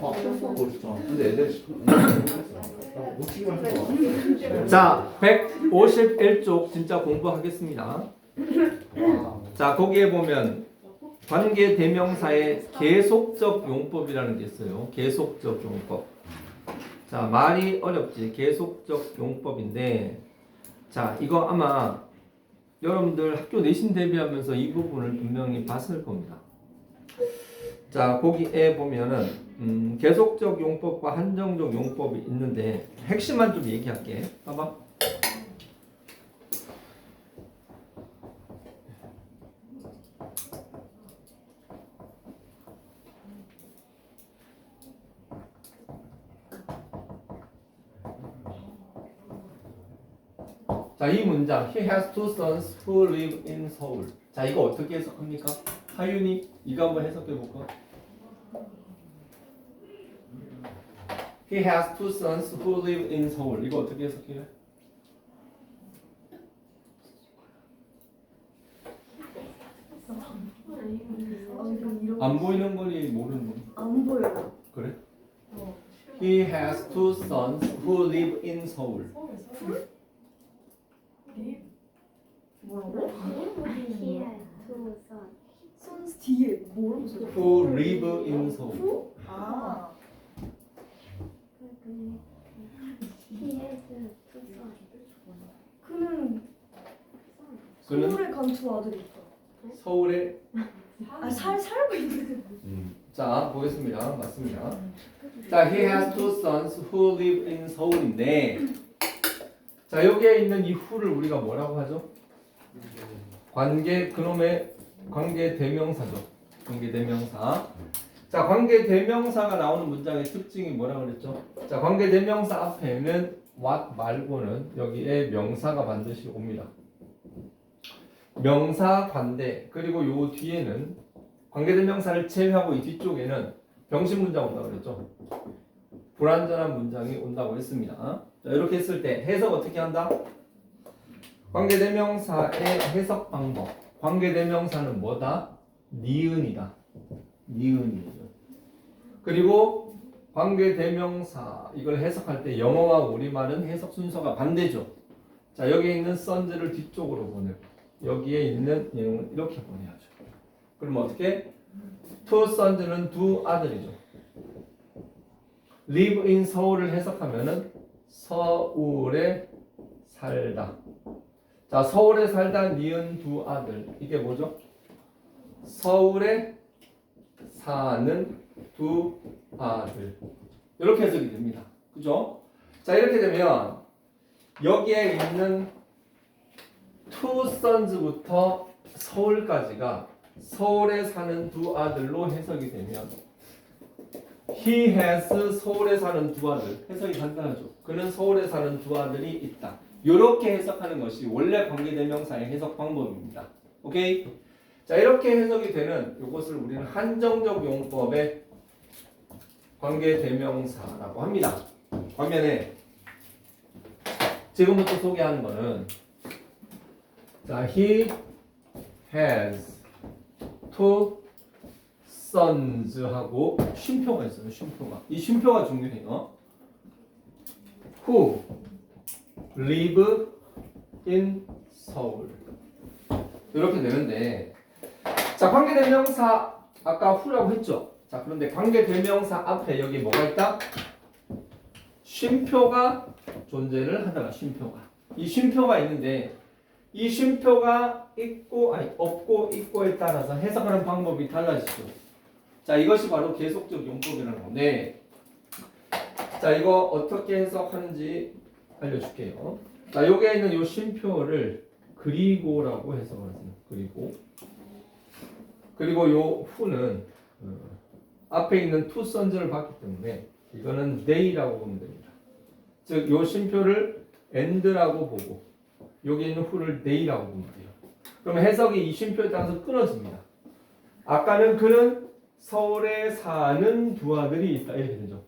근데 애들이 자, 151쪽 진짜 공부하겠습니다. 자, 거기에 보면 관계 대명사의 계속적 용법이라는 게 있어요. 계속적 용법. 자, 말이 어렵지. 계속적 용법인데, 자, 이거 아마 여러분들 학교 내신 대비하면서 이 부분을 분명히 봤을 겁니다. 자, 거기에 보면은 계속적 용법과 한정적 용법이 있는데 핵심만 좀 얘기할게. 봐봐. 자, 이 문장 He has two sons who live in Seoul. 자, 이거 어떻게 해석합니까? 하윤이 이거 한번 해석해 볼까? He has two sons who live in Seoul. 이거 어떻게 해석해요? 안 보이는 거니 모르는 거니? 안 보여요. 그래? He has two sons who live in Seoul. 뭐라고? Here, two sons. 손 뒤에 뭐라고 써져? Who live in Seoul. 아, He has two sons. 그는 그는 서울에 간 두 아들이 있다. 서울에 살고 있는. 자, 보겠습니다. 맞습니다. 자, he has two sons who live in 서울인데, 자, 여기에 있는 이 who를 우리가 뭐라고 하죠? 그놈의 관계 대명사죠. 관계 대명사. 자, 관계 대명사가 나오는 문장의 특징이 뭐라고 그랬죠? 자, 관계 대명사 앞에는 what 말고는 여기에 명사가 반드시 옵니다. 명사, 관대, 그리고 요 뒤에는 관계대명사를 제외하고 이 뒤쪽에는 병신 문장 온다고 그랬죠. 불완전한 문장이 온다고 했습니다. 자, 이렇게 했을 때 해석 어떻게 한다? 관계대명사의 해석 방법. 관계대명사는 뭐다? 니은이다. 니은이죠. 그리고 관계대명사 이걸 해석할 때 영어와 우리말은 해석 순서가 반대죠. 자, 여기에 있는 sons를 뒤쪽으로 보내고 여기에 있는 내용을 이렇게 보내야죠. 그럼 어떻게? two sons는 두 아들이죠. live in 서울을 해석하면은 서울에 살다. 자, 서울에 살다 니은 두 아들. 이게 뭐죠? 서울에 사는 두 아들. 이렇게 해석이 됩니다. 그죠? 자, 이렇게 되면 여기에 있는 two sons부터 서울까지가 서울에 사는 두 아들로 해석이 되면 he has 서울에 사는 두 아들. 해석이 간단하죠. 그는 서울에 사는 두 아들이 있다. 이렇게 해석하는 것이 원래 관계대명사의 해석 방법입니다. 오케이? 자, 이렇게 해석이 되는 이것을 우리는 한정적 용법의 관계대명사라고 합니다. 반면에 지금부터 소개하는 거는 자, he has two sons 하고 쉼표가 있어요. 쉼표가. 이 쉼표가 중요해요. who live in 서울. 이렇게 되는데 자, 관계대명사 아까 who라고 했죠. 자, 그런데 관계대명사 앞에 여기 뭐가 있다? 쉼표가 존재를 하다가 쉼표가. 이 쉼표가 있는데 이 쉼표가 있고 아니 없고 있고에 따라서 해석하는 방법이 달라지죠. 자, 이것이 바로 계속적 용법이라는 건데, 자, 이거 어떻게 해석하는지 알려줄게요. 자, 여기에 있는 이 쉼표를 그리고라고 해석을 하세요. 그리고 요 who는 앞에 있는 two sons를 봤기 때문에 이거는 they라고 보면 됩니다. 즉, 요 쉼표를 and라고 보고 여기 있는 who를 they라고 보면 돼요. 그러면 해석이 이 쉼표에 따라서 끊어집니다. 아까는 그는 서울에 사는 두 아들이 있다 이렇게 되죠.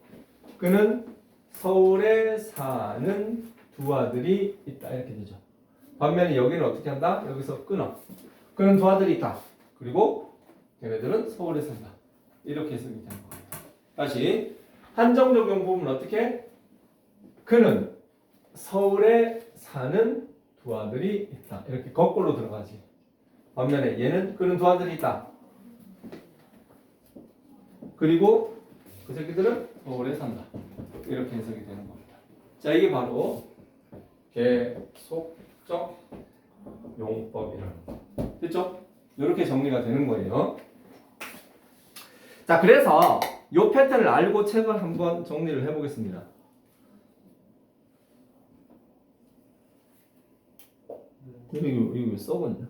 그는 서울에 사는 두 아들이 있다 이렇게 되죠. 반면에 여기는 어떻게 한다? 여기서 끊어. 그는 두 아들이 있다. 그리고 걔네들은 서울에 산다. 이렇게 해석이 되는 겁니다. 다시 한정적 용법은 어떻게? 그는 서울에 사는 두 아들이 있다. 이렇게 거꾸로 들어가지. 반면에 얘는 그는 두 아들이 있다. 그리고 그 새끼들은 서울에 산다. 이렇게 해석이 되는 겁니다. 자, 이게 바로 계속적 용법이라는 거. 됐죠? 이렇게 정리가 되는 거예요. 자, 그래서 이 패턴을 알고 책을 한번 정리를 해보겠습니다. 여기 왜 썩었냐?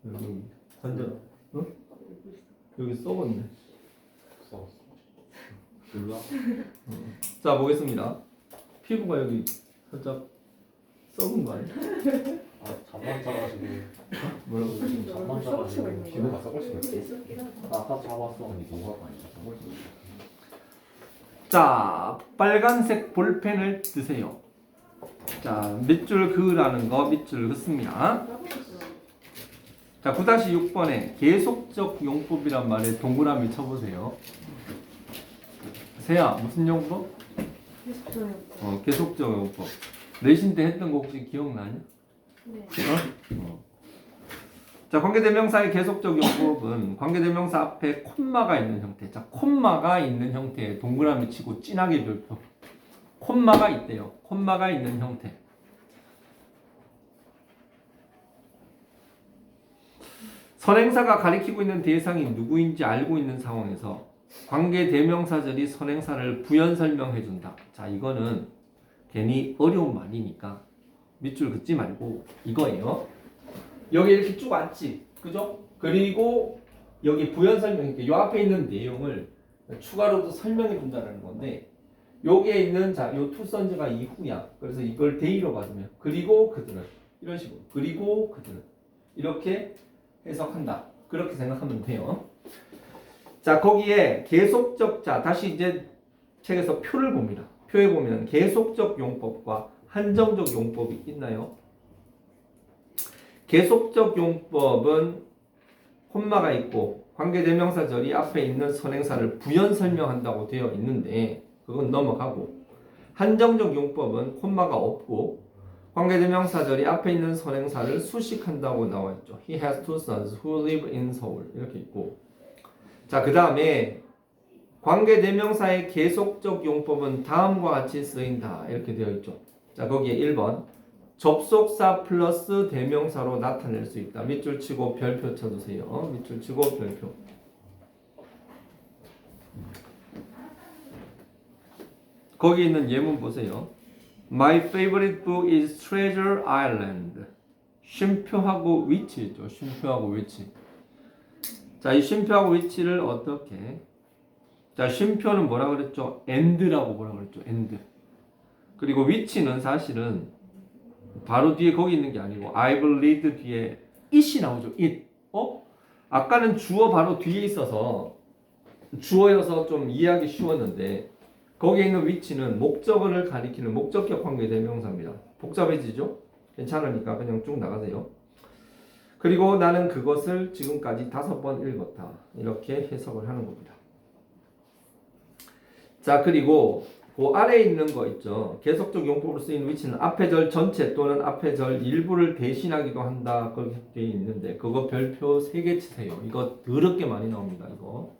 여기 완전 어? 여기 썩었네. 몰라? 자, 보겠습니다. 피부가 여기 살짝 썩은 거 아니야? 아 잠만 자가지고 뭐라고? 잠만 자가지고 피부가 썩을 수가 있어. 있었긴 하다. 아까 잡았어. 아니 뭐가 아니야. 썩을 수가 있어. 자, 빨간색 볼펜을 드세요. 자, 밑줄 그으라는 거 밑줄 긋습니다. 자, 9-6번에 계속적 용법이란 말에 동그라미 쳐보세요. 세야, 무슨 용법? 계속적 용법. 내신 때 했던 거 혹시 기억나냐? 네. 자, 관계대명사의 계속적 용법은 관계대명사 앞에 콤마가 있는 형태. 자, 콤마가 있는 형태의 동그라미 치고 진하게 별표. 콤마가 있대요. 콤마가 있는 형태. 선행사가 가리키고 있는 대상이 누구인지 알고 있는 상황에서 관계대명사절이 선행사를 부연 설명해 준다. 자, 이거는 괜히 어려운 말이니까 밑줄 긋지 말고 이거예요. 여기 이렇게 쭉 왔지, 그죠? 그리고 여기 부연 설명, 이 앞에 있는 내용을 추가로도 설명해 준다는 건데, 여기에 있는 요 투선제가 이후야. 그래서 이걸 대의로 받으면 그리고 그들은 이런 식으로 그리고 그들은 이렇게 해석한다. 그렇게 생각하면 돼요. 자, 거기에 계속적, 자 다시 이제 책에서 표를 봅니다. 표에 보면 계속적 용법과 한정적 용법이 있나요? 계속적 용법은 콤마가 있고 관계대명사절이 앞에 있는 선행사를 부연 설명한다고 되어 있는데 그건 넘어가고, 한정적 용법은 콤마가 없고 관계대명사절이 앞에 있는 선행사를 수식한다고 나와 있죠. He has two sons who live in Seoul 이렇게 있고, 자, 그 다음에 관계대명사의 계속적 용법은 다음과 같이 쓰인다 이렇게 되어 있죠. 자, 거기에 1번 접속사 플러스 대명사로 나타낼 수 있다. 밑줄 치고 별표 쳐주세요. 밑줄 치고 별표. 거기 있는 예문 보세요. My favorite book is Treasure Island. 쉼표하고 위치죠. 쉼표하고 위치. 자, 이 쉼표하고 위치를 어떻게? 자, 쉼표는 뭐라 그랬죠? and라고 뭐라 그랬죠? and. 그리고 위치는 사실은 바로 뒤에 거기 있는 게 아니고 I believe 뒤에 it이 나오죠. it. 아까는 주어 바로 뒤에 있어서 주어여서 좀 이해하기 쉬웠는데 거기에 있는 위치는 목적어를 가리키는 목적격 관계 대명사입니다. 복잡해지죠? 괜찮으니까 그냥 쭉 나가세요. 그리고 나는 그것을 지금까지 5번 읽었다. 이렇게 해석을 하는 겁니다. 자, 그리고 그 아래에 있는 거 있죠. 계속적 용법으로 쓰이는 위치는 앞에 절 전체 또는 앞에 절 일부를 대신하기도 한다. 그렇게 되어 있는데 그거 별표 3개 치세요. 이거 더럽게 많이 나옵니다. 이거.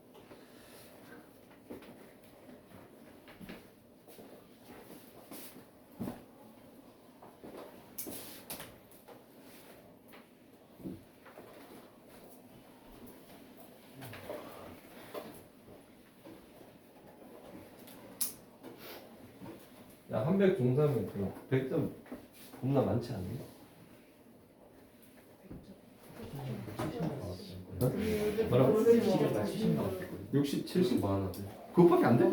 야, 한백 중삼에 100점 겁나 많지 않니? 뭐라고? 60, 70? 그것밖에 안 돼?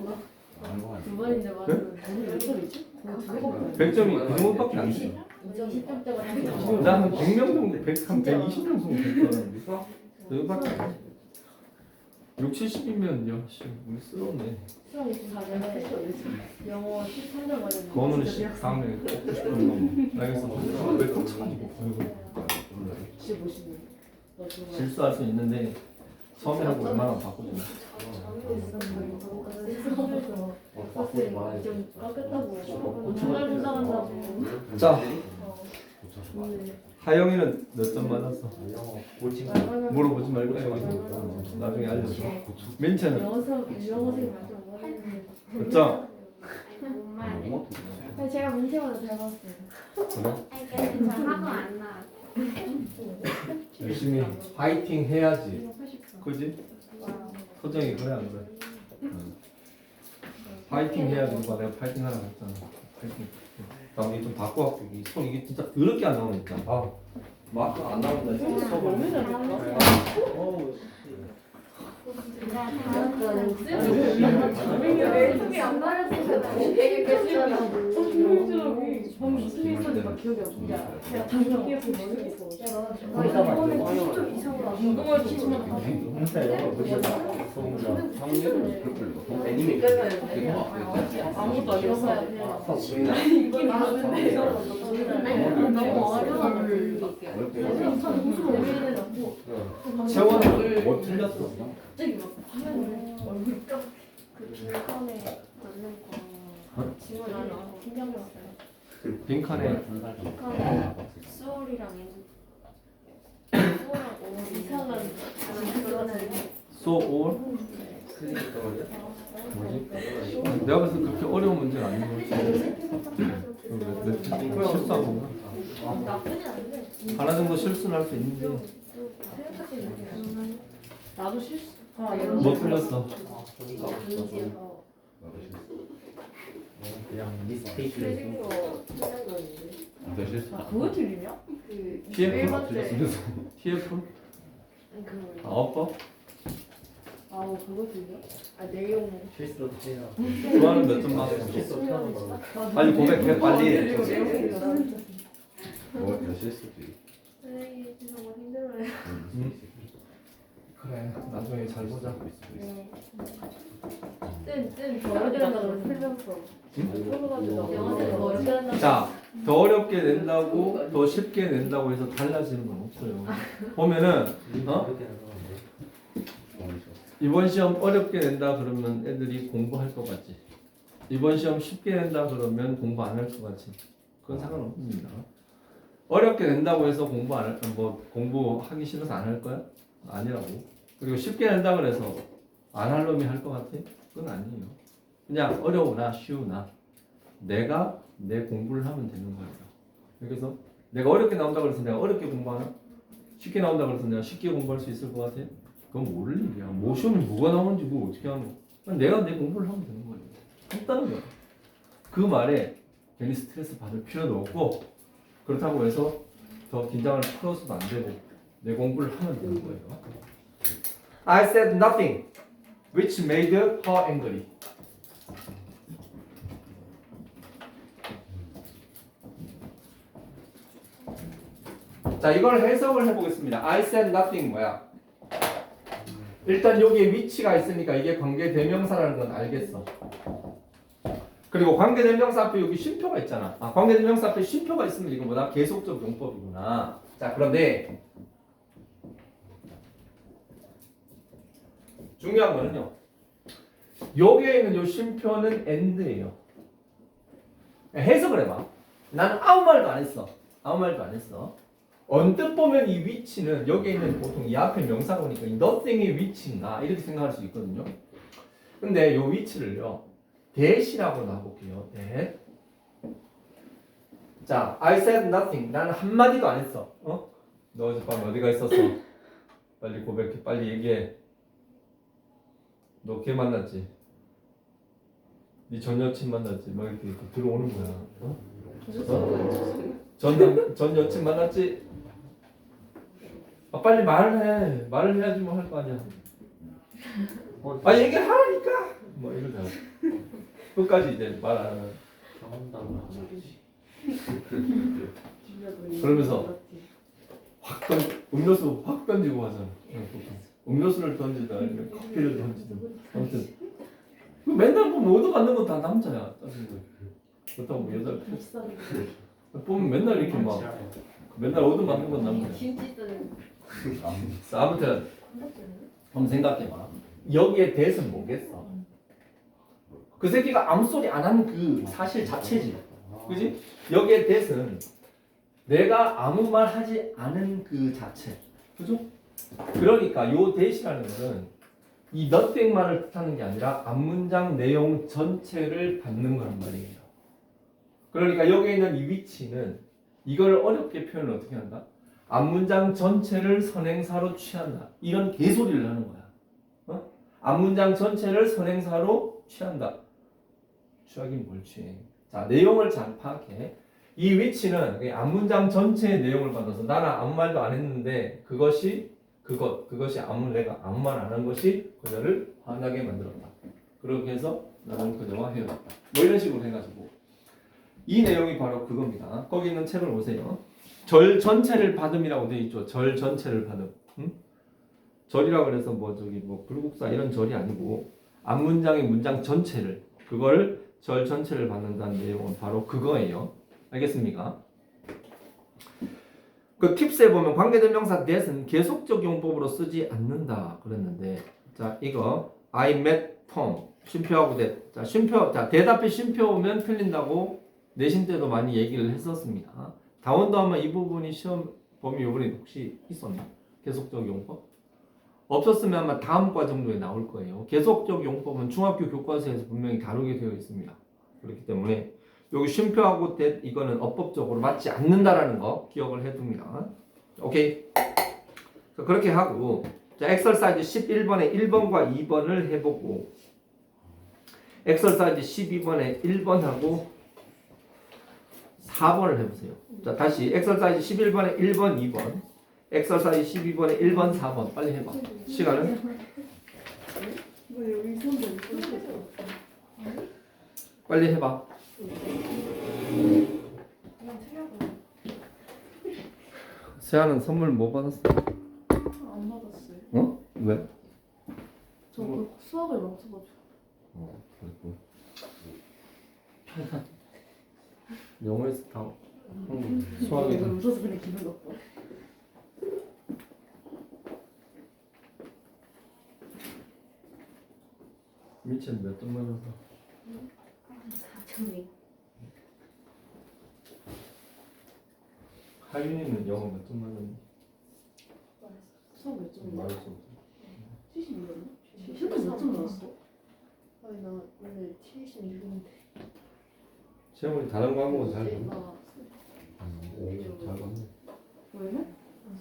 두 번인데 맞으면 몇 점이지? 100점이 그 정도밖에 안 돼. 20점대가 나한 100명 정도, 한 120명 정도 될 줄 알았는데 그거밖에 안 돼. 6, 70이면 우리 쓰러네. 수학 24점에 영어 13점 맞았는데 그거는 다음에 꼭 싶은 거 알겠어. 왜 꽂혀가지고 진짜 멋있네. 너 그거 실수할 수 있는데 처음에 하고 얼마나 바꾸지. 고등학생 좀 깎였다고. 정말 불쌍한다고. 자, 하영이는 몇 점 맞았어? 영어 고칭 물어보지 말고 나중에 알려줘. 민채는 영어생 완전 어려운데. 몇 점? 못 말해. 영어 제가 문제보다 잘 봤어요. 그래? 아니 근데 저 학원 안 나왔어. 열심히 파이팅 해야지. 80%. 그지? 소정이 그래 안 그래? 응. 파이팅 해야지. 누가 내가 파이팅 하라고 했잖아. 파이팅. 다음에 좀 바꿔갖고 손 이게 진짜 더럽게 안 나오니까. 아 마크 안 나온다. 진짜 너무 써버려. 잘했어. 어우. 왼쪽이 안 말했어. 되게 깼더라고. 전 무슨 일 있었는지 막 기억이 없는데. 제가 당장 기억이 모르겠어. 이번에 좀 이상으로 운동을 치지만 아무것도 안 잃었어요. 이게 나는데 너무 어려워. 채원은 뭐 틀렸어? 갑자기 막 화면을 얼굴 그 빈칸에 넣는 거 지금 나는 긴장이 왔어요. 빈칸에 빈칸에 수월이랑 수월랑 오월 이상한 그거는 so all 뭐지? 내가 봤을 때 그렇게 어려운 문제는 아닌 것 같아. 실수한 건가? 나쁘진 않은데 하나 정도 실수는 할 수 있는데 나도 실수. 뭐 틀렸어? 그냥 미스테이크 그거 틀리냐? 그 TF? TF? 아 어퍼? 아우 그거 틀려? 아 내용. 실수로 해요. 좋아하는 몇 점 맞았어? 실수 피하는 거. 빨리 고백해 빨리. 뭐 실수지. 선생님 너무 힘들어요. 응? 그래 나중에 잘 보자. 네. 뜬 어려운다고 풀면서. 영어는 더 어렵게 자, 더 어렵게 낸다고 더 쉽게 낸다고 해서 달라지는 건 없어요. 보면은 이렇게 나가는데. 이번 시험 어렵게 낸다 그러면 애들이 공부할 것 같지. 이번 시험 쉽게 낸다 그러면 공부 안 할 것 같지. 그건 상관없습니다. 어렵게 낸다고 해서 공부 안 할, 뭐 공부하기 싫어서 안 할 거야? 아니라고. 그리고 쉽게 낸다 그래서 안 할 놈이 할 것 같아? 그건 아니에요. 그냥 어려우나 쉬우나 내가 내 공부를 하면 되는 거예요. 그래서 내가 어렵게 나온다 그래서 내가 어렵게 공부하나? 쉽게 나온다 그래서 내가 쉽게 공부할 수 있을 것 같아? 그건 모를 일이야. 뭐 시험이 뭐가 나오는지 뭐 어떻게 하는 거야. 그냥 내가 내 공부를 하면 되는 거예요. 간단한 거야. 그 말에 괜히 스트레스 받을 필요도 없고 그렇다고 해서 더 긴장을 풀어서도 안 되고 내 공부를 하면 되는 거예요. I said nothing which made her angry. 자, 이걸 해석을 해보겠습니다. I said nothing 뭐야? 일단 여기에 위치가 있으니까 이게 관계대명사라는 건 알겠어. 그리고 관계대명사 앞에 여기 쉼표가 있잖아. 아, 관계대명사 앞에 쉼표가 있으면 이거 뭐다? 계속적 용법이구나. 자, 그런데 중요한 거는요. 여기에 있는 요 쉼표는 and예요. 해석을 해봐. 나는 아무 말도 안 했어. 아무 말도 안 했어. 언뜻 보면 이 위치는 여기에 있는 보통 이 앞에 명사가 오니까 이 nothing의 위치인가 이렇게 생각할 수 있거든요. 근데 이 위치를요 that이라고 놔볼게요. that. 자, I said nothing. 나는 한마디도 안 했어. 어? 너 어젯밤에 어디가 있었어? 빨리 고백해. 빨리 얘기해. 너 걔 만났지? 네 전 여친 만났지? 막 이렇게 들어오는 거야. 어? 전 여친 만났지? 아, 빨리 말을 해. 말을 해야지 뭐 할 거 아니야. 아, 얘기를 하라니까. 뭐 이러잖아. 끝까지 이제 말 안 하면. 경험담을 하나씩. 그러면서 음료수 확 던지고 하잖아. 음료수를 던지든 아니면 커피를 던지든 아무튼 맨날 보면 얻어맞는 건 다 남자야. 그렇다고 뭐 여자 보면 맨날 이렇게 막 맨날 얻어맞는 건 남자야. 아무튼 한번 생각해봐. 여기에 대해서 뭐겠어? 그 새끼가 아무 소리 안 한 그 사실 자체지. 그지? 여기에 대해서는 내가 아무 말 하지 않은 그 자체. 그죠? 그러니까 요 대시라는 거는 이 nothing만을 뜻하는 게 아니라 앞문장 내용 전체를 받는 거란 말이에요. 그러니까 여기에 있는 이 위치는 이걸 어렵게 표현을 어떻게 한다? 앞문장 전체를 선행사로 취한다. 이런 개소리를 하는 거야. 어? 앞문장 전체를 선행사로 취한다. 취하긴 뭘 취해. 자, 내용을 잘 파악해. 이 위치는 앞문장 전체의 내용을 받아서 나는 아무 말도 안 했는데 그것이 내가 아무 말 안 한 것이 그녀를 화나게 만들었다. 그렇게 해서 나는 그녀와 헤어졌다. 뭐 이런 식으로 해가지고 이 내용이 바로 그겁니다. 거기 있는 책을 보세요. 절 전체를 받음이라고 되어 있죠. 절 전체를 받음. 응? 절이라고 그래서 뭐 불국사 이런 절이 아니고 앞문장의 문장 전체를 그걸 절 전체를 받는다는 내용은 바로 그거예요. 알겠습니까? 그 팁스에 보면 관계대명사 that은 계속적 용법으로 쓰지 않는다 그랬는데 자 이거 I met Tom 쉼표하고 that 자 쉼표 자 대답에 쉼표 오면 틀린다고 내신 때도 많이 얘기를 했었습니다. 다운도 아마 이 부분이 시험 범위 요번에 혹시 있었나? 계속적 용법? 없었으면 아마 다음 과 정도에 나올 거예요. 계속적 용법은 중학교 교과서에서 분명히 다루게 되어 있습니다. 그렇기 때문에 여기 쉼표하고 that 이거는 어법적으로 맞지 않는다라는 거 기억을 해둡니다. 오케이. 그렇게 하고 자 엑설사이즈 11번에 1번과 2번을 해보고 엑설사이즈 12번에 1번하고 4번을 해보세요. 자 다시 엑설사이즈 11번에 1번 2번 엑설사이즈 12번에 1번 4번 빨리 해봐. 시간은? 뭐 여기 손도 있어. 빨리 해봐. 세아는 선물 뭐 받았어? 안 받았어요. 어? 왜? 저 수학을 망쳐가지고. 그랬고. 영어에서 다 수학에 웃어서 그냥 기분 나빠. 미친 몇 점 맞았어? 4점이. 하윤이는 영어 몇 점 맞았니? 수학 몇 점? 말할 수 없어. 70이었나? 시험 몇점 나왔어? 아니 나 원래 76인데. 시험을 다른 과목은 잘 봤나? 나 잘 봤네. 왜?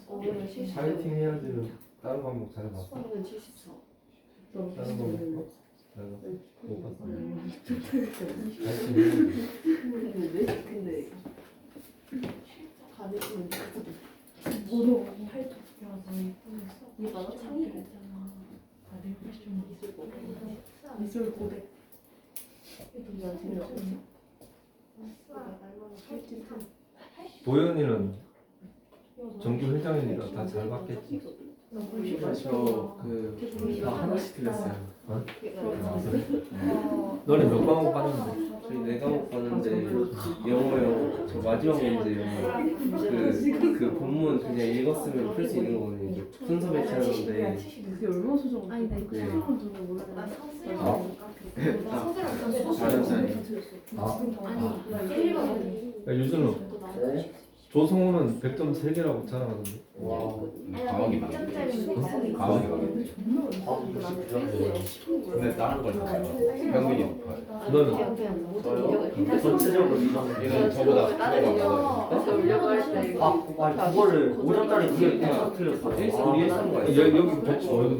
원래 70. 파이팅 해야지. 다른 과목 잘 봤어. 수학은 74. 너무 다른 과목 비슷해. 잘 봤어. 못 봤어. 근데 파이팅 해야지. 근데 가르치면 뭐로? 팔뚝. 이거 창의 미술 고백. 나 진짜 도현이는 정규 회장이니까 다 잘 봤겠지. 저 하나씩 틀렸어요. 너네 몇 과목 봤는데? 저희 네 과목 봤는데 영어요. 저 마지막 문제 영어. 그 본문 그냥 읽었으면 풀 수 있는 거거든요. 이제 순서 배치하는데 그게 얼마 수정? 아니 나 이거 네. 수정한 줄은 몰랐는데. 나 다른 사람이. 야, 유준호, 조성우는 100점 3개라고 자랑하던데. 와. 가방이 가방이 근데 다른 걸 평균이 높아요. 너는? 전체적으로 얘는 저보다 그거를 5점짜리 뒤에 딱 틀렸어. 우리 했던 거예요. 여기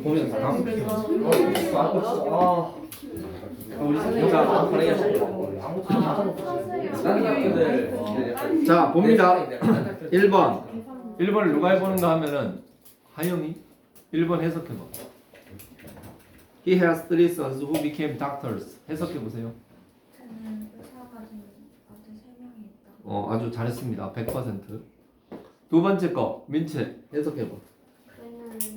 보면 다 강북이야. 우리 선생님과 반응이 다른 학교들 자, 봅니다. 1번. 1번을 누가 해보는가 하면은 하영이 1번 해석해봐. He has three sons who became doctors. 해석해보세요. 저는 의사가 된 아들 3명이 있다. 아주 잘했습니다. 100%. 두 번째 거 민채 해석해봐. 그는 세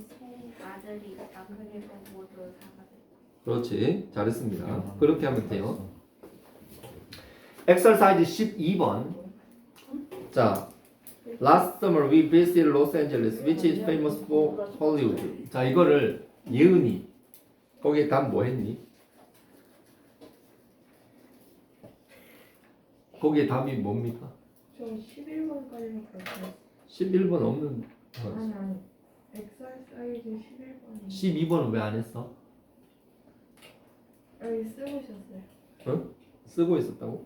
아들이 있다. 그리고 모두 의사가 됐다. 그렇지. 잘했습니다. 그렇게 하면 돼요. Exercise 12번. 자, Last summer we visited Los Angeles, which is famous for Hollywood. 자, 이거를 예은이 거기에 답 뭐 했니? 거기에 답이 뭡니까? 저 11번까지는 그렇게 11번 없는 아니 엑설사이즈 11번이 12번은 왜 안 했어? 여기 쓰고 있었어요. 쓰고 있었다고?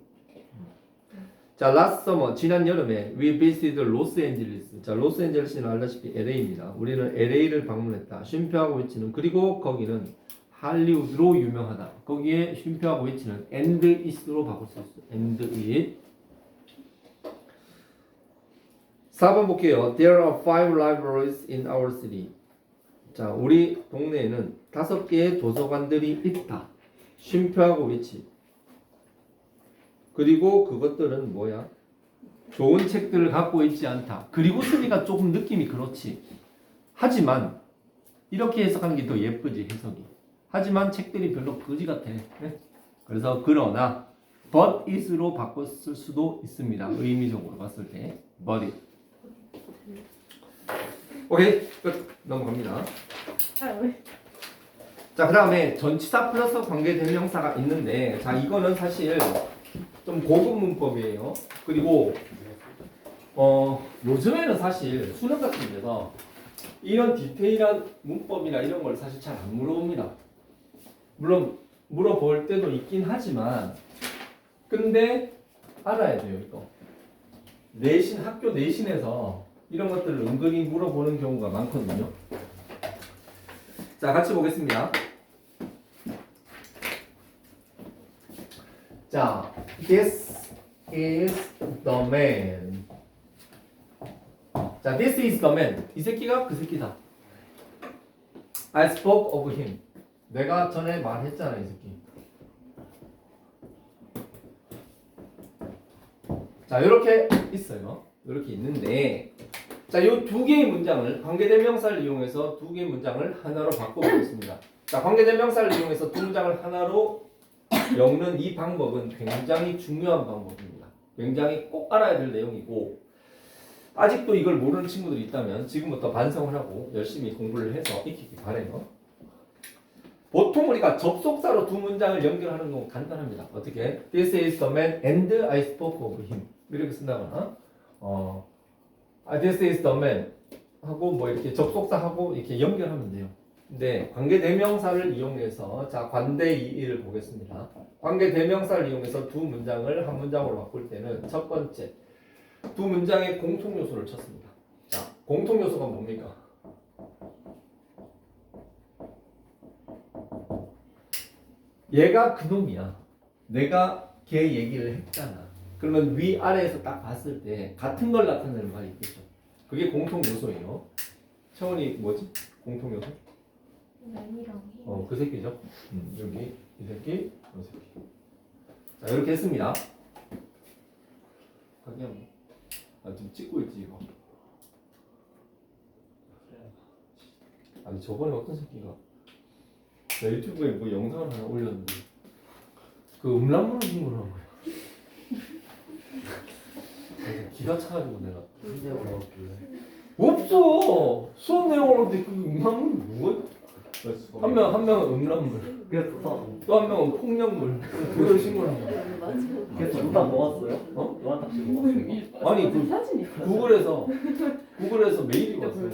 자, last summer 지난 여름에 we visited 로스 애ഞ്ചел레스. 자, 로스 애ഞ്ചел레스는 알다시피 LA입니다. 우리는 LA를 방문했다. 쉼표하고 위치는 그리고 거기는 할리우드로 유명하다. 거기에 쉼표하고 위치는 and is로 바꿀 수 있어. and it. 4번 볼게요. There are 5 libraries in our city. 자, 우리 동네에는 5개의 도서관들이 있다. 쉼표하고 위치. 그리고 그것들은 뭐야? 좋은 책들을 갖고 있지 않다. 그리고 쓰니까 조금 느낌이 그렇지. 하지만 이렇게 해석하는 게 더 예쁘지 해석이. 하지만 책들이 별로 거지 같아. 네? 그래서 그러나 but is로 바꿨을 수도 있습니다. 의미적으로 봤을 때 but it. 오케이 끝 넘어갑니다. 아 왜? 자, 그 다음에 전치사 플러스 관계대명사가 있는데, 자, 이거는 사실 좀 고급 문법이에요. 그리고 요즘에는 사실 수능 같은 데서 이런 디테일한 문법이나 이런 걸 사실 잘 안 물어봅니다. 물론 물어볼 때도 있긴 하지만, 근데 알아야 돼요. 이거 내신, 학교 내신에서 이런 것들을 은근히 물어보는 경우가 많거든요. 자, 같이 보겠습니다. 자, this is the man. 자, this is the man. 이 새끼가 그 새끼다. I spoke of him. 내가 전에 말했잖아, 이 새끼. 자, 이렇게 있어요. 이렇게 있는데, 자, 이 두 개의 문장을 관계대명사를 이용해서 두 개의 문장을 하나로 바꿔보겠습니다. 자, 관계대명사를 이용해서 두 문장을 하나로 엮는 이 방법은 굉장히 중요한 방법입니다. 굉장히 꼭 알아야 될 내용이고, 아직도 이걸 모르는 친구들이 있다면 지금부터 반성을 하고 열심히 공부를 해서 익히기 바래요. 보통 우리가 접속사로 두 문장을 연결하는 건 간단합니다. 어떻게? This is the man and I spoke of him. 이렇게 쓴다거나, This is the man 하고 뭐 이렇게 접속사하고 이렇게 연결하면 돼요. 근데 관계대명사를 이용해서 자, 관대이의를 보겠습니다. 관계대명사를 이용해서 두 문장을 한 문장으로 바꿀 때는 첫 번째, 두 문장의 공통요소를 쳤습니다. 자, 공통요소가 뭡니까? 얘가 그놈이야. 내가 걔 얘기를 했잖아. 그러면 위아래에서 딱 봤을 때 같은 걸 나타내는 말이 있겠죠. 그게 공통요소예요. 채원이 뭐지? 공통요소? 맨이랑 힘. 그 새끼죠. 여기 이 새끼, 이 새끼. 자, 이렇게 했습니다. 그냥 지금 찍고 있지 이거. 아니 저번에 어떤 새끼가 나 유튜브에 뭐 영상을 하나 올렸는데 그 음란물을 신고를 한 거야. 그래서 기가 차가지고 내가 근데 뭐였길래? 없어. 수업 내용을 하는데 그 음란물이 뭐야? 한 명은 음란물, 그래서 또 한 명은 폭력물. 그걸 신고를 한 거야. 그래서 누가 먹었어요? 어? 누가 딱지 먹었어요? 아니 그 구글에서 메일이 왔어요.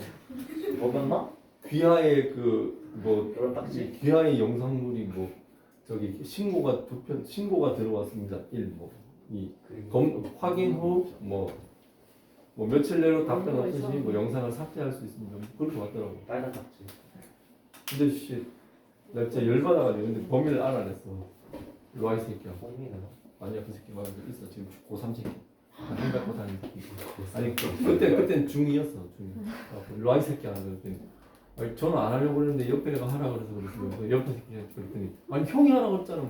먹었나? 귀하의 그뭐 그런 딱지. 귀하의 영상물이 뭐 저기 신고가 들어왔습니다. 1뭐 확인 후 뭐 며칠 내로 답변 없으시 뭐 영상을 삭제할 수 있습니다. 그렇게 왔더라고. 빨간 딱지. 근데 나 진짜 열받아가지고 근데 범인을 알아냈어. 일로 와 이 새끼야. 뽕이네. 아니야 그 새끼 말고 있어 지금 고3 새끼. 안 갖고 다니는 새끼. 아니 그땐 중2였어 중2. 일로 와 이 새끼야 그랬더니 아니 저는 안 하려고 그랬는데 옆에 애가 하라 그래서 그랬어요. 옆에 새끼가 그랬더니 아니 형이 하라고 했잖아.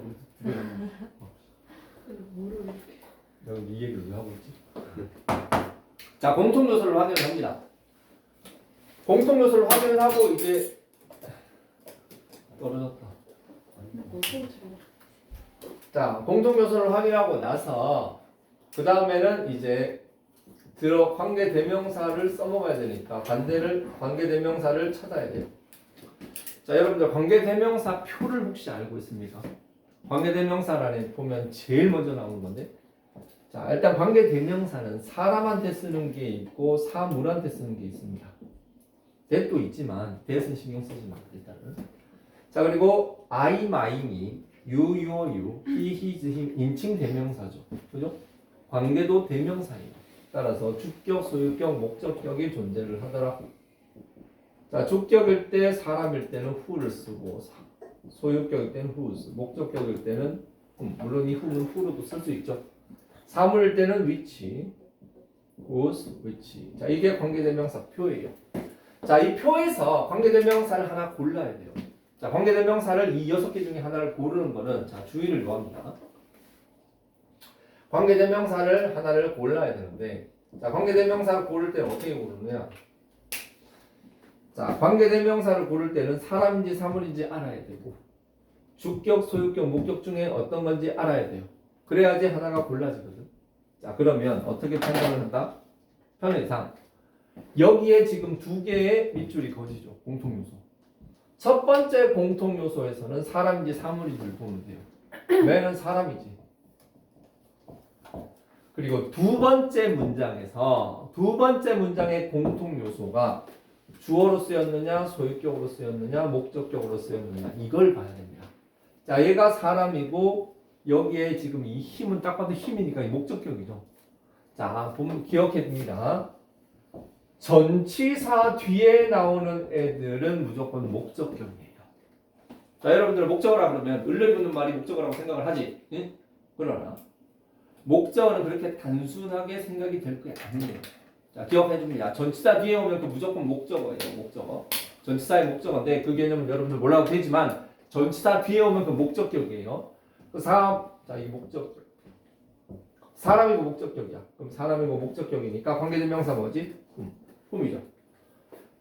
내가 이 얘기를 왜 하고 있지? 자, 공통요소를 확인을 합니다. 공통요소를 확인을 하고 이제 떨어졌다. 자, 공통요소를 확인하고 나서 그 다음에는 이제 관계대명사를 써먹어야 되니까 관계대명사를 찾아야 돼요. 자, 여러분들 관계대명사 표를 혹시 알고 있습니까? 관계대명사란에 보면 제일 먼저 나오는 건데, 자, 일단 관계 대명사는 사람한테 쓰는 게 있고 사물한테 쓰는 게 있습니다. that도 있지만 that은 신경 쓰지 마 일단은. 자, 그리고 I, my니, you, your, he, his, him 인칭 대명사죠. 그죠? 관계도 대명사예요. 따라서 주격, 소유격, 목적격이 존재를 하더라. 자, 주격일 때 사람일 때는 who를 쓰고 소유격일 때는 whose, 목적격일 때는 물론 이 who는 who로도 쓸 수 있죠. 사물일 때는 which, whose, which. 자, 이게 관계대명사 표예요. 자, 이 표에서 관계대명사를 하나 골라야 돼요. 자, 관계대명사를 이 6개 중에 하나를 고르는 거는 자, 주의를 요합니다. 관계대명사를 하나를 골라야 되는데 자, 관계대명사를 고를 때는 어떻게 고르느냐? 자, 관계대명사를 고를 때는 사람인지 사물인지 알아야 되고 주격, 소유격, 목적 중에 어떤 건지 알아야 돼요. 그래야지 하나가 골라지거든. 자, 그러면 어떻게 판단을 한다? 편의상 여기에 지금 2개의 밑줄이 거지죠. 공통요소. 첫 번째 공통요소에서는 사람인지 사물인지를 보면 돼요. 왜는 사람이지. 그리고 두 번째 문장의 공통요소가 주어로 쓰였느냐, 소유격으로 쓰였느냐, 목적격으로 쓰였느냐 이걸 봐야 됩니다. 자, 얘가 사람이고 여기에 지금 이 힘은 딱 봐도 힘이니까 이 목적격이죠. 자, 보면 기억해 둡니다. 전치사 뒤에 나오는 애들은 무조건 목적격이에요. 자, 여러분들 목적어라 그러면 을레 붙는 말이 목적어라고 생각을 하지. 응? 그러나 목적어는 그렇게 단순하게 생각이 될 게 아니에요. 자, 기억해 줍니다. 전치사 뒤에 오면 그 무조건 목적어예요. 목적어. 전치사의 목적어인데 그 개념은 여러분들 몰라도 되지만 전치사 뒤에 오면 그 목적격이에요. 그 사람, 자, 이 목적 사람이고 목적격이야. 그럼 사람이고 목적격이니까 관계대명사 뭐지? whom이죠.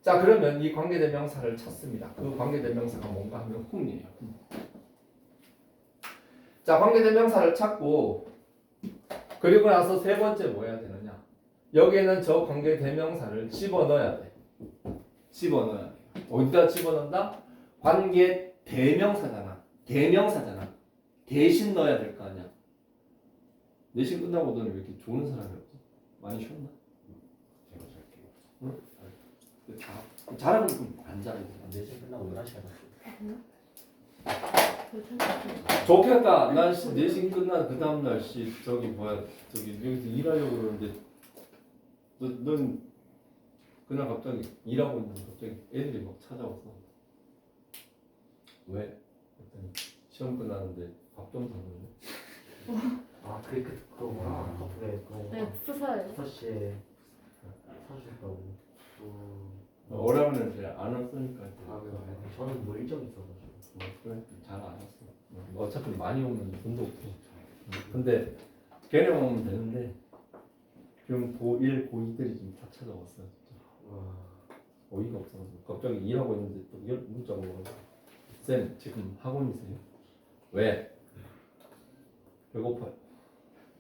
자, 그러면 이 관계대명사를 찾습니다. 그 관계대명사가 뭔가 하면 whom이에요. 자, 관계대명사를 찾고 그리고 나서 세 번째 뭐 해야 되느냐? 여기에는 저 관계대명사를 집어넣어야 돼. 집어넣어야 돼. 어디다 집어넣는다? 관계대명사잖아. 대명사잖아. 대신 넣어야 될 거 아니야. 내신 끝나고 너는 왜 이렇게 좋은 사람이 없어? 많이 쉬었나? 제가 잘게요. 응? 잘하고 있으면 안 잘해. 내신 끝나고 11시간 잤어요. 좋겠다. 난 내신 끝난 그 다음 날 저기 뭐야 저기 여기서 일하려고 그러는데 넌 그날 갑자기 일하고 있는데 갑자기 애들이 막 찾아와서 왜? 그랬더니 시험 끝나는데 밥 좀 사줄래? 아, 그거구나. 카페에 네, 풋살. 5시에 사주셨다고. 오라면 이제 안 왔으니까 저는 뭐 일정이 있어가지고. 그래 잘 안 왔어. 어차피 많이 오면 돈도 없고. 근데 걔네만 오면 되는데 지금 고1, 고2들이 지금 다 찾아왔어요. 와. 어이가 없어가지고 갑자기 일하고 있는데 또 문자가 와가지고 쌤 지금 학원이세요? 왜? 배고파요.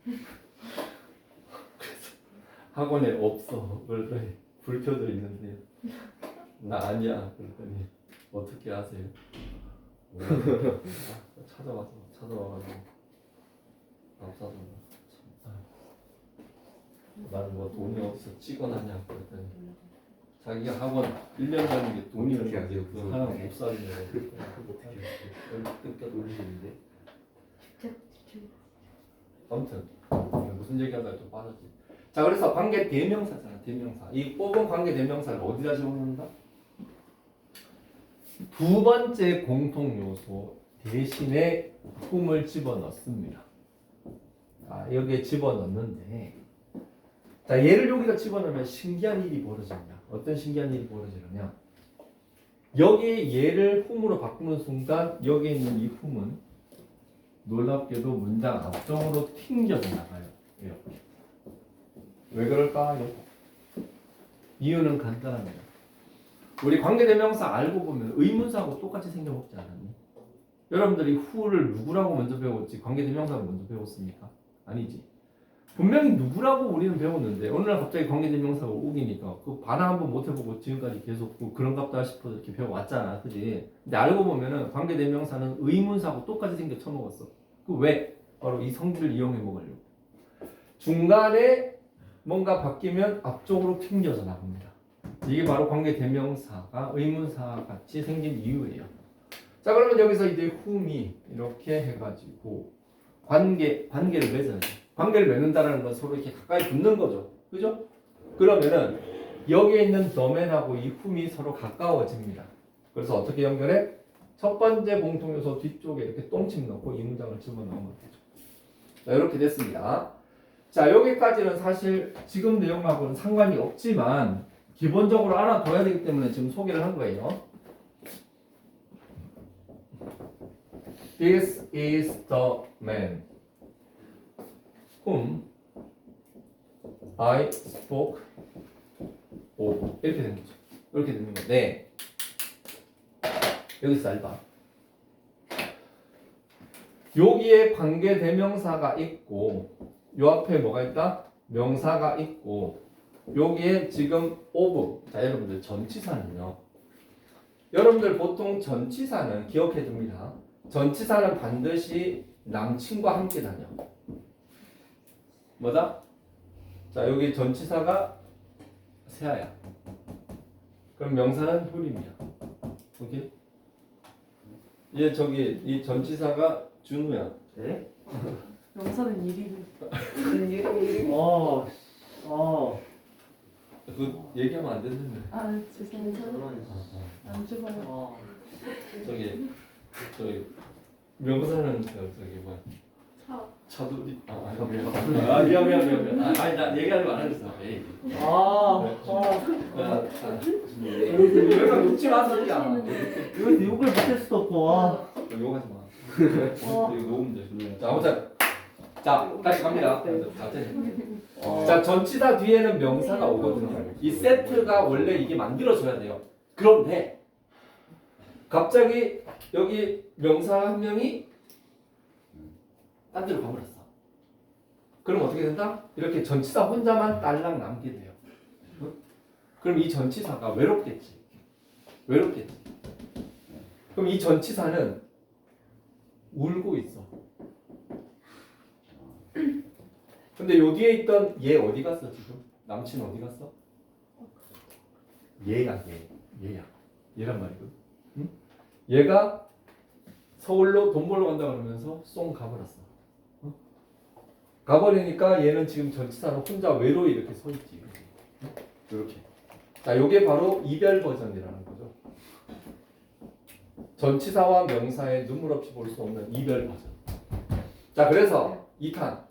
그래서 학원에 없어. 그랬더니 불켜져 있는데요. 나 아니야. 그랬더니 어떻게 아세요? 찾아와가지고 밥 사줘. 나는 뭐 돈이 없어 찍어놨냐 그랬더니 자기가 학원 1년 다닌 게 돈이라는 게 하나 못 사주네. 뜯겨 놀리는데. 아무튼 무슨 얘기하다가 좀 빠졌지. 자, 그래서 관계 대명사잖아. 대명사. 이 뽑은 관계 대명사를 어디다 집어넣는다? 두 번째 공통 요소 대신에 whom을 집어넣습니다. 자, 여기에 집어넣는데 자, 얘를 여기다 집어넣으면 신기한 일이 벌어집니다. 어떤 신기한 일이 벌어지냐면 여기에 얘를 whom으로 바꾸는 순간 여기에 있는 이 whom은 놀랍게도 문장 앞쪽으로 튕겨져 나가요. 이렇게. 왜 그럴까요? 이유는 간단합니다. 우리 관계대명사 알고 보면 의문사하고 똑같이 생겨먹지 않았니? 여러분들이 who를 누구라고 먼저 배웠지 관계대명사를 먼저 배웠습니까? 아니지. 분명히 누구라고 우리는 배웠는데 어느 날 갑자기 관계대명사가 우기니까 그 반항 한번 못 해보고 지금까지 계속 그런갑다 싶어서 이렇게 배워왔잖아. 그지? 근데 알고 보면은 관계대명사는 의문사하고 똑같이 생겨 처먹었어. 그 왜? 바로 이 성질을 이용해 먹으려고. 중간에 뭔가 바뀌면 앞쪽으로 튕겨져 나갑니다. 이게 바로 관계 대명사가 의문사 같이 생긴 이유예요. 자, 그러면 여기서 이제 whom이 이렇게 해가지고 관계를 맺어야죠. 관계를 맺는다는 건 서로 이렇게 가까이 붙는 거죠. 그죠? 그러면은 여기에 있는 the man하고 이 whom이 서로 가까워집니다. 그래서 어떻게 연결해? 첫 번째 공통 요소 뒤쪽에 이렇게 똥침 넣고 이 문장을 집어넣으면 되죠. 자, 이렇게 됐습니다. 자, 여기까지는 사실 지금 내용하고는 상관이 없지만 기본적으로 알아둬야 되기 때문에 지금 소개를 한 거예요. This is the man whom I spoke of. 이렇게 되는 거죠. 이렇게 되는 건데 여기서 잘 봐. 여기에 관계 대명사가 있고 요 앞에 뭐가 있다? 명사가 있고 여기에 지금 of. 자, 여러분들 전치사는요. 여러분들 보통 전치사는 기억해 둡니다. 전치사는 반드시 남친과 함께 다녀. 뭐다? 자, 여기 전치사가 세아야. 그럼 명사는 효림이야. 오케이? 얘 저기 이 전치사가 준우야. 네? 명사는 일이고. 그 얘기하면 안 되는데. 아 죄송해요. 안 죽어요. 저기 명사는 저기 뭐야? 차돌이. 미안. 아니 나 얘기하는 거 안 했어. 에이. 여기서 웃지 마 소리야. 이거 욕을 못할 수도 없고. 욕하지 마. 이거 녹음돼. 자, 아무튼 자 다시 갑니다. 자, 전치사 뒤에는 명사가 오거든요. 이 세트가 원래 이게 만들어져야 돼요. 그런데 갑자기 여기 명사 한 명이 딴 데로 가버렸어. 그럼 어떻게 된다? 이렇게 전치사 혼자만 딸랑 남게 돼요. 그럼 이 전치사가 외롭겠지. 그럼 이 전치사는 울고 있어. 근데 요 뒤에 있던 얘 어디 갔어 지금? 남친 어디 갔어? 얘야. 얘란 말이거든. 응? 얘가 서울로 돈 벌러 간다 그러면서 쏙 가버렸어. 응? 가버리니까 얘는 지금 전치사로 혼자 외로이 이렇게 서 있지. 응? 이렇게. 자, 요게 바로 이별 버전이라는 거죠. 전치사와 명사의 눈물 없이 볼 수 없는 이별 버전. 자, 그래서 2탄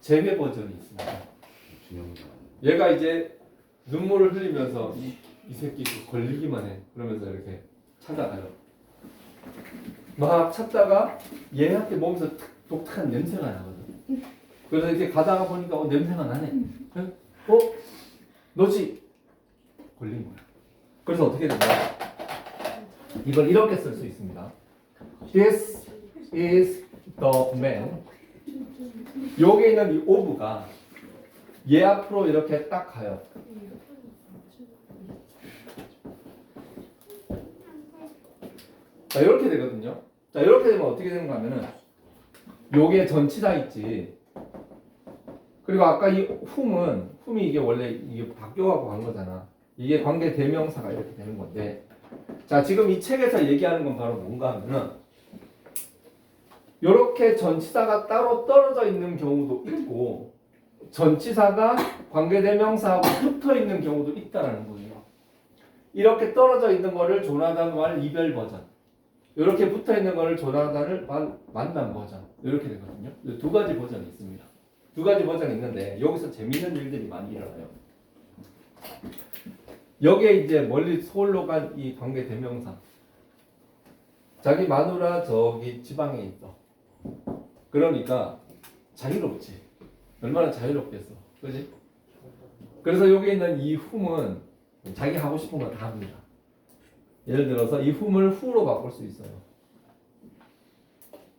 재회 버전이 있습니다. 얘가 이제 눈물을 흘리면서 이 새끼 걸리기만 해. 그러면서 이렇게 찾아가요. 막 찾다가 얘한테 몸에서 독특한 냄새가 나거든. 그래서 이렇게 가다가 보니까 냄새가 나네. 너지? 걸린 거야. 그래서 어떻게 된다? 이걸 이렇게 쓸 수 있습니다. This is the man. 여기 있는 이 of가 얘 앞으로 이렇게 딱 가요. 자, 이렇게 되거든요. 자, 이렇게 되면 어떻게 되는가 하면은 요게 전치사 있지. 그리고 아까 이 whom이 이게 원래 이게 바뀌어가고 간 거잖아. 이게 관계 대명사가 이렇게 되는 건데. 자, 지금 이 책에서 얘기하는 건 바로 뭔가 하면은 요렇게 전치사가 따로 떨어져 있는 경우도 있고 전치사가 관계대명사하고 붙어 있는 경우도 있다라는 거예요. 이렇게 떨어져 있는 거를 조나단 말 이별 버전, 이렇게 붙어 있는 거를 조나단을 만남 버전, 이렇게 되거든요. 두 가지 버전이 있습니다. 두 가지 버전이 있는데 여기서 재밌는 일들이 많이 일어나요. 여기에 이제 멀리 서울로 간 이 관계대명사, 자기 마누라 저기 지방에 있어. 그러니까 자유롭지. 얼마나 자유롭겠어. 그지? 그래서 여기 있는 이 whom은 자기 하고 싶은 거 다 합니다. 예를 들어서 이 whom을 who로 바꿀 수 있어요.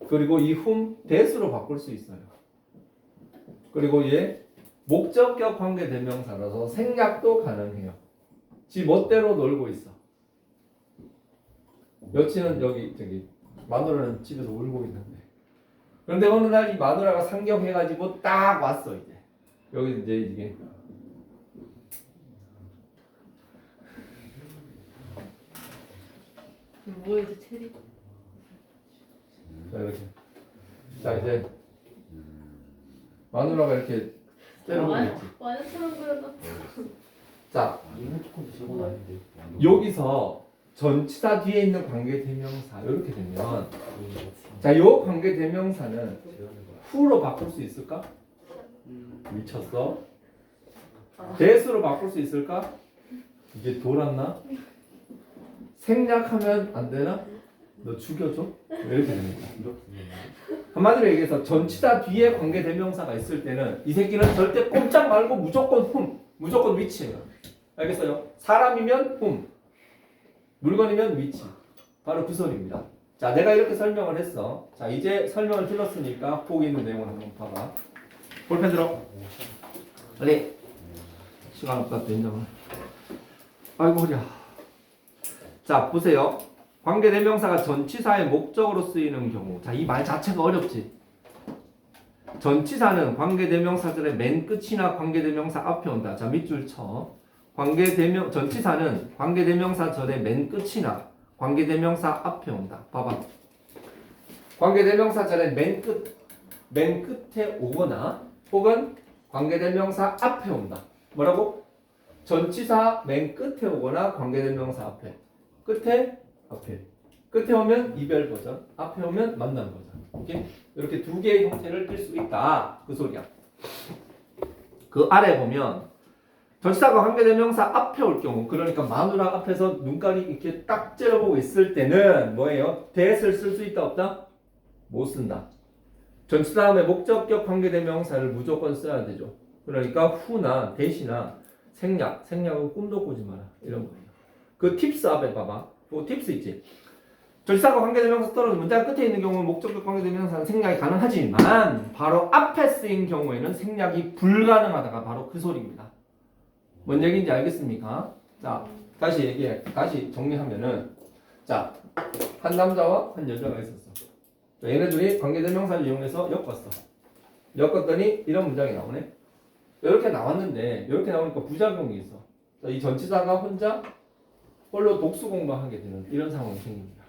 그리고 이 whom that으로 바꿀 수 있어요. 그리고 얘 목적격 관계 대명사라서 생략도 가능해요. 지 멋대로 놀고 있어. 여친은 저기 마누라는 집에서 울고 있는데, 그런데 어느 날 이 마누라가 상경해가지고 딱 왔어. 이제 여기 이제 이게 뭐예요, 체리? 자 이렇게 자 이제 마누라가 이렇게 때려보고 있지. 완전처럼 그려놨. 자 이건 조금 비교가 아닌데. 여기서 전치사 뒤에 있는 관계대명사 이렇게 되면 자 요 관계대명사는 who로 바꿀 수 있을까? 미쳤어? that으로 바꿀 수 있을까? 이게 돌았나? 생략하면 안 되나? 너 죽여줘? 이렇게 됩니다. 한마디로 얘기해서 전치사 뒤에 관계대명사가 있을 때는 이 새끼는 절대 꼼짝 말고 무조건 whom, 무조건 which예요. 알겠어요? 사람이면 whom, 물건이면 which. 바로 그 소리입니다. 자, 내가 이렇게 설명을 했어. 자, 이제 설명을 들었으니까 거기 있는 내용을 한번 봐봐. 볼펜 들어. 빨리. 시간 없다, 된장을. 아이고, 허리야. 자, 보세요. 관계대명사가 전치사의 목적으로 쓰이는 경우. 자, 이 말 자체가 어렵지. 전치사는 관계대명사들의 맨 끝이나 관계대명사 앞에 온다. 자, 밑줄 쳐. 전치사는 관계대명사 절의 맨 끝이나 관계대명사 앞에 온다. 봐봐. 관계대명사 절의 맨 끝에 오거나 혹은 관계대명사 앞에 온다. 뭐라고? 전치사 맨 끝에 오거나 관계대명사 앞에. 끝에 오면 이별 버전, 앞에 오면 만남 버전. 오케이? 이렇게 두 개의 형태를 띌 수 있다. 그 소리야. 그 아래 보면 전치사가 관계대명사 앞에 올 경우, 그러니까 마누라 앞에서 눈깔이 이렇게 딱 째려보고 있을 때는 뭐예요? that을 쓸 수 있다 없다? 못 쓴다. 전치사 다음에 목적격 관계대명사를 무조건 써야 되죠. 그러니까 who나 that이나 생략은 꿈도 꾸지 마라. 이런 거예요. 그 팁스 앞에 봐봐. 그 팁스 있지. 전치사가 관계대명사 떨어져 문장 끝에 있는 경우는 목적격 관계대명사는 생략이 가능하지만 바로 앞에 쓰인 경우에는 생략이 불가능하다가 바로 그 소리입니다. 뭔 얘기인지 알겠습니까? 자, 다시 정리하면은 자, 한 남자와 한 여자가 있었어. 자, 얘네들이 관계대명사를 이용해서 엮었더니 이런 문장이 나오네. 이렇게 나왔는데 이렇게 나오니까 부작용이 있어. 자, 이 전치사가 홀로 독수 공부하게 되는 이런 상황이 생깁니다.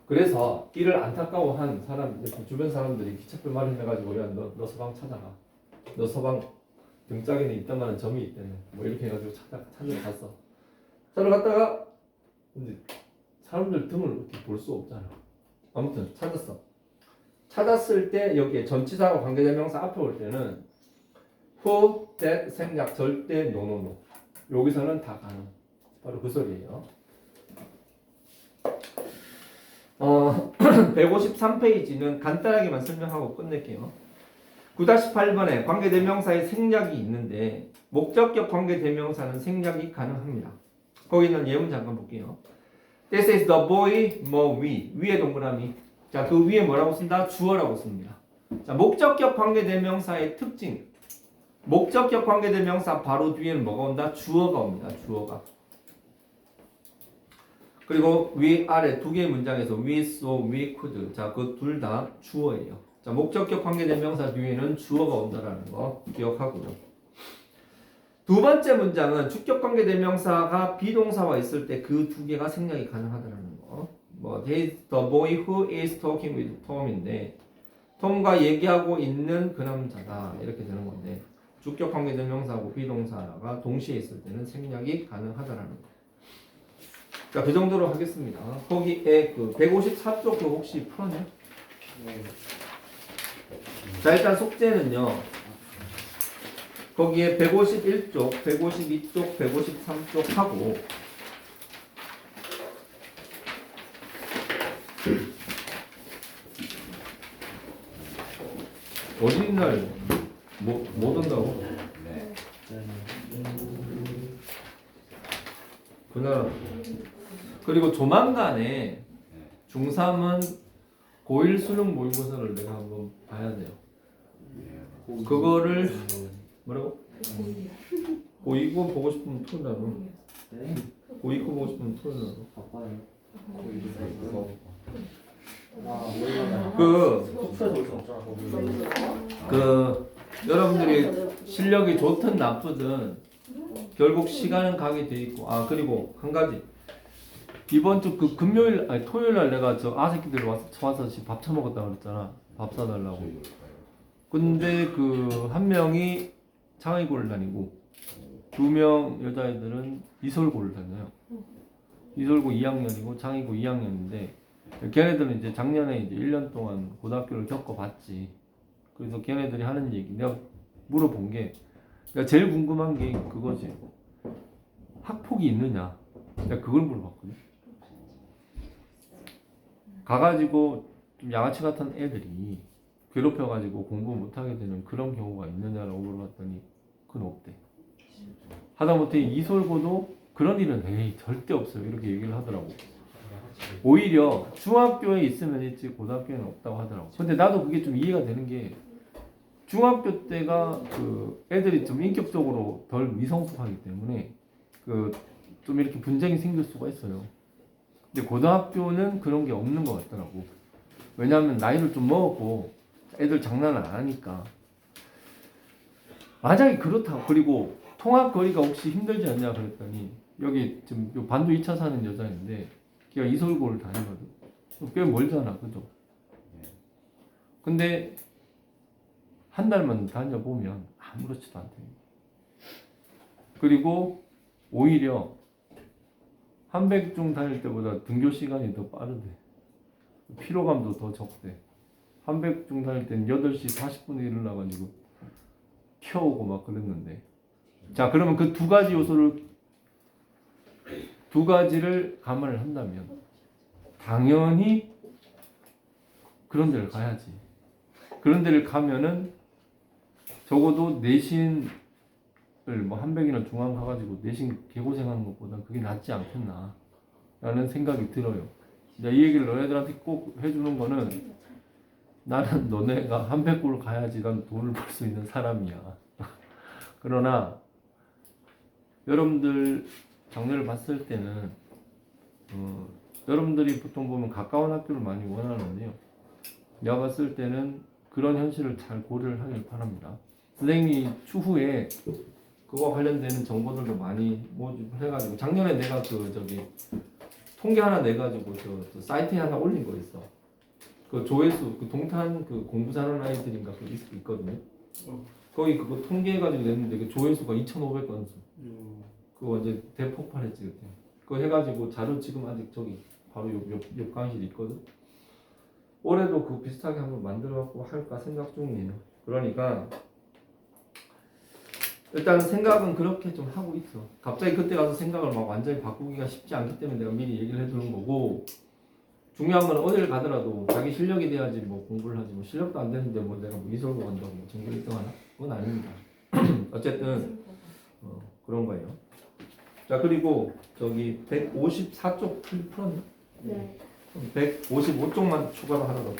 그래서 이를 안타까워한 주변 사람들이 기차표 마련해가지고 야, 너 서방 찾아가. 너 서방 등짝에는 있다마는 점이 있다네. 뭐 이렇게 해가지고 찾으러 갔어. 찾으러 갔다가 근데 사람들 등을 이렇게 볼 수 없잖아. 아무튼 찾았어. 찾았을 때 여기에 전치사와 관계대명사 앞에 올 때는 who, that, 생략, 절대, no. 여기서는 다 가능. 바로 그 소리예요. 153페이지는 간단하게만 설명하고 끝낼게요. 9-8번에 관계대명사의 생략이 있는데 목적격 관계대명사는 생략이 가능합니다. 거기 있는 예문 잠깐 볼게요. This is the boy, 위에 동그라미. 자, 그 위에 뭐라고 쓴다? 주어라고 씁니다. 자, 목적격 관계대명사의 특징. 목적격 관계대명사 바로 뒤에는 뭐가 온다? 주어가 옵니다. 주어가. 그리고 위아래 두 개의 문장에서 we saw, we could. 자, 그 둘 다 주어예요. 자, 목적격 관계대명사 뒤에는 주어가 온다라는 거 기억하고요. 두 번째 문장은 주격 관계대명사가 비동사와 있을 때 그 두 개가 생략이 가능하다는 거. the boy who is talking with Tom인데 톰과 얘기하고 있는 그 남자다 이렇게 되는 건데 주격 관계대명사하고 비동사가 동시에 있을 때는 생략이 가능하다라는 거. 자, 그 정도로 하겠습니다. 거기에 그 154쪽도 혹시 풀었냐? 네. 자, 일단 속죄는요. 거기에 151쪽, 152쪽, 153쪽 하고 어디 날 못 온다고? 네. 그날 그리고 조만간에 중3은 고1 수능 모의고사를 내가 한번 봐야 돼요. 그거를 뭐라고? 고2고 보고 싶으면 토론하고 네. 고2고 보고 싶으면 토론하고 바빠요. 그 숙소에서 올수 없잖아. 거기. 여러분들이 실력이 좋든 나쁘든 결국 시간은 가게 돼 있고 그리고 한 가지 이번 주 그 금요일 아니 토요일 날 내가 저 아새끼들 와서 밥 처먹었다 그랬잖아. 밥 사달라고. 근데 그 한 명이 장애고를 다니고 2명 여자애들은 이솔고를 다녀요. 이솔고 2학년이고 장애고 2학년인데 걔네들은 이제 작년에 이제 1년 동안 고등학교를 겪어봤지. 그래서 걔네들이 하는 얘기 내가 물어본 게 그러니까 제일 궁금한 게 그거지. 학폭이 있느냐? 내가 그걸 물어봤거든. 가가지고 좀 양아치 같은 애들이 괴롭혀가지고 공부 못하게 되는 그런 경우가 있느냐라고 물어봤더니 그건 없대. 하다못해 이솔고도 그런 일은 에이 절대 없어요 이렇게 얘기를 하더라고. 오히려 중학교에 있으면 있지 고등학교에는 없다고 하더라고. 근데 나도 그게 좀 이해가 되는 게 중학교 때가 그 애들이 좀 인격적으로 덜 미성숙하기 때문에 그 좀 이렇게 분쟁이 생길 수가 있어요. 근데 고등학교는 그런 게 없는 것 같더라고. 왜냐하면 나이를 좀 먹었고 애들 장난을 안 하니까. 만약에 그렇다. 그리고 통학 거리가 혹시 힘들지 않냐 그랬더니 여기 지금 요 반도 2차 사는 여자인데 걔가 이솔고를 다니거든. 꽤 멀잖아, 그죠? 근데 한 달만 다녀보면 아무렇지도 않대. 그리고 오히려 한백중 다닐 때보다 등교 시간이 더 빠르대. 피로감도 더 적대. 한백중 다닐 때는 8시 40분에 일어나가지고 켜오고 막 그랬는데. 자, 그러면 그 두 가지 요소를 두 가지를 감안을 한다면 당연히 그런 데를 가야지. 그런 데를 가면은 적어도 내신을 뭐 한백이나 중앙 가가지고 내신 개고생하는 것보다 그게 낫지 않겠나 라는 생각이 들어요. 이 얘기를 너네들한테 꼭 해주는 거는 나는 너네가 한백고를 가야지 난 돈을 벌 수 있는 사람이야. 그러나 여러분들 장래를 봤을 때는 여러분들이 보통 보면 가까운 학교를 많이 원하는데요. 내가 봤을 때는 그런 현실을 잘 고려를 하길 바랍니다. 선생님이 추후에 그거 관련되는 정보들도 많이 모집해가지고 작년에 내가 그 저기 통계 하나 내가지고 저 사이트에 하나 올린 거 있어. 그 조회수 그 동탄 그 공부 잘하는 아이들인가 그 있거든요. 거기 그거 통계해가지고 냈는데 그 조회수가 2,500건수. 그거 이제 대폭발했지 그때. 그거 해가지고 자료 지금 아직 저기 바로 옆 강의실에 있거든. 올해도 그 비슷하게 한번 만들어갖고 할까 생각 중이에요. 그러니까 일단 생각은 그렇게 좀 하고 있어. 갑자기 그때 가서 생각을 막 완전히 바꾸기가 쉽지 않기 때문에 내가 미리 얘기를 해두는 거고, 중요한 건 어딜 가더라도 자기 실력이 돼야지 뭐 공부를 하지, 뭐 실력도 안 되는데 뭐 내가 뭐 이솔고 간다고 뭐 전교 1등 하나? 그건 아닙니다. 어쨌든 그런 거예요. 자, 그리고 저기 154쪽 풀었나? 네. 155쪽만 추가로 하나 넣고